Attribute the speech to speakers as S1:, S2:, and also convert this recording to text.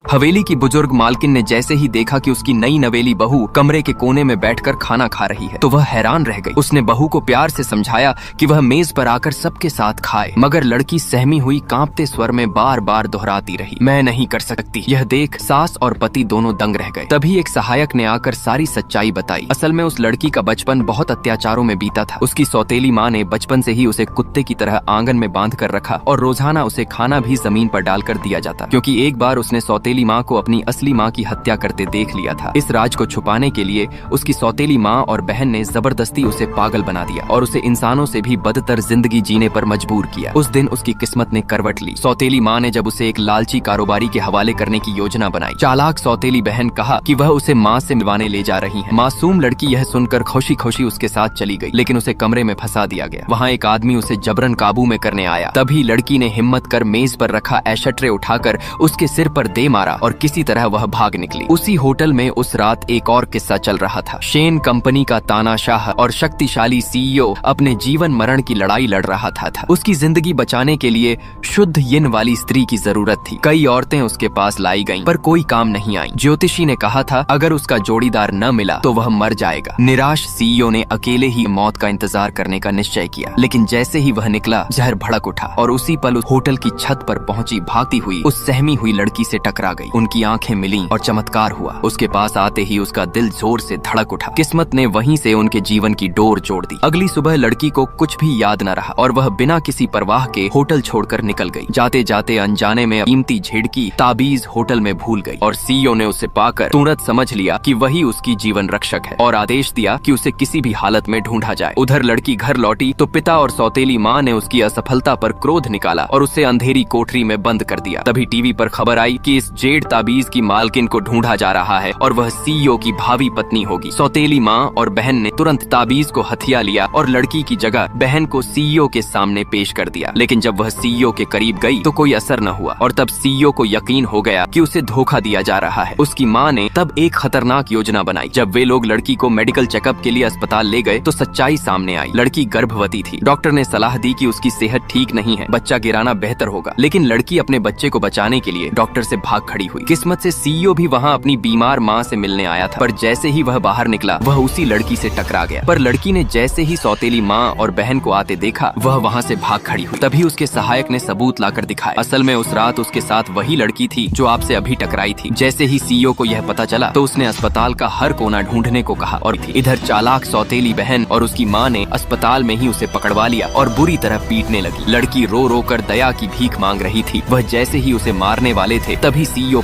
S1: हवेली की बुजुर्ग मालकिन ने जैसे ही देखा कि उसकी नई नवेली बहू कमरे के कोने में बैठकर खाना खा रही है तो वह हैरान रह गई। उसने बहू को प्यार से समझाया कि वह मेज पर आकर सबके साथ खाए, मगर लड़की सहमी हुई कांपते स्वर में बार बार दोहराती रही, मैं नहीं कर सकती। यह देख सास और पति दोनों दंग रह गए। तभी एक सहायक ने आकर सारी सच्चाई बताई। असल में उस लड़की का बचपन बहुत अत्याचारों में बीता था। उसकी सौतेली माँ ने बचपन से ही उसे कुत्ते की तरह आंगन में बांध कर रखा और रोजाना उसे खाना भी जमीन पर डालकर दिया जाता, क्योंकि एक बार उसने सौतेली माँ को अपनी असली माँ की हत्या करते देख लिया था। इस राज को छुपाने के लिए उसकी सौतेली माँ और बहन ने जबरदस्ती उसे पागल बना दिया और उसे इंसानों से भी बदतर जिंदगी जीने पर मजबूर किया। उस दिन उसकी किस्मत ने करवट ली। सौतेली माँ ने जब उसे एक लालची कारोबारी के हवाले करने की योजना बनाई, चालाक सौतेली बहन कहा कि वह उसे माँ से मिलवाने ले जा रही है। मासूम लड़की यह सुनकर खुशी खुशी उसके साथ चली गई, लेकिन उसे कमरे में फंसा दिया गया। वहाँ एक आदमी उसे जबरन काबू में करने आया। तभी लड़की ने हिम्मत कर मेज पर रखा एशट्रे उठाकर उसके सिर पर दे मारा और किसी तरह वह भाग निकली। उसी होटल में उस रात एक और किस्सा चल रहा था। शेन कंपनी का तानाशाह और शक्तिशाली सीईओ अपने जीवन मरण की लड़ाई लड़ रहा था। उसकी जिंदगी बचाने के लिए शुद्ध यिन वाली स्त्री की जरूरत थी। कई औरतें उसके पास लाई गईं, पर कोई काम नहीं आई। ज्योतिषी ने कहा था अगर उसका जोड़ीदार न मिला तो वह मर जाएगा। निराश सीईओ ने अकेले ही मौत का इंतजार करने का निश्चय किया, लेकिन जैसे ही वह निकला जहर भड़क उठा और उसी पल उस होटल की छत पर पहुंची भागती हुई उस सहमी हुई लड़की से टकरा गई। उनकी आंखें मिलीं और चमत्कार हुआ। उसके पास आते ही उसका दिल जोर से धड़क उठा। किस्मत ने वहीं से उनके जीवन की डोर जोड़ दी। अगली सुबह लड़की को कुछ भी याद न रहा और वह बिना किसी परवाह के होटल छोड़कर निकल गई। जाते जाते अनजाने में कीमती झिड़की ताबीज होटल में भूल गई और सीईओ ने उसे पाकर तुरंत समझ लिया कि वही उसकी जीवन रक्षक है और आदेश दिया कि उसे किसी भी हालत में ढूंढा जाए। उधर लड़की घर लौटी तो पिता और सौतेली माँ ने उसकी असफलता पर क्रोध निकाला और उसे अंधेरी कोठरी में बंद कर दिया। तभी टीवी पर खबर आई कि इस जेड ताबीज की मालकिन को ढूंढा जा रहा है और वह सीईओ की भावी पत्नी होगी। सौतेली माँ और बहन ने तुरंत ताबीज को हथिया लिया और लड़की की जगह बहन को सीईओ के सामने पेश कर दिया। लेकिन जब वह सीईओ के करीब गई तो कोई असर न हुआ और तब सीईओ को यकीन हो गया कि उसे धोखा दिया जा रहा है। उसकी माँ ने तब एक खतरनाक योजना बनाई। जब वे लोग लड़की को मेडिकल चेकअप के लिए अस्पताल ले गए तो सच्चाई सामने आई। लड़की गर्भवती थी। डॉक्टर ने सलाह दी कि उसकी सेहत ठीक नहीं है, बच्चा गिराना बेहतर होगा, लेकिन लड़की अपने बच्चे को बचाने के लिए डॉक्टर से भाग खड़ी हुई। किस्मत से सीईओ भी वहाँ अपनी बीमार माँ से मिलने आया था, पर जैसे ही वह बाहर निकला वह उसी लड़की से टकरा गया। पर लड़की ने जैसे ही सौतेली माँ और बहन को आते देखा वह वहाँ से भाग खड़ी हुई। तभी उसके सहायक ने सबूत लाकर दिखाए। असल में उस रात उसके साथ वही लड़की थी जो आपसे अभी टकराई थी। जैसे ही सीईओ को यह पता चला तो उसने अस्पताल का हर कोना ढूंढने को कहा और इधर चालाक सौतेली बहन और उसकी माँ ने अस्पताल में ही उसे पकड़वा लिया और बुरी तरह पीटने लगी। लड़की रो रो कर दया की भीख मांग रही थी। वह जैसे ही उसे मारने वाले थे तभी सीईओ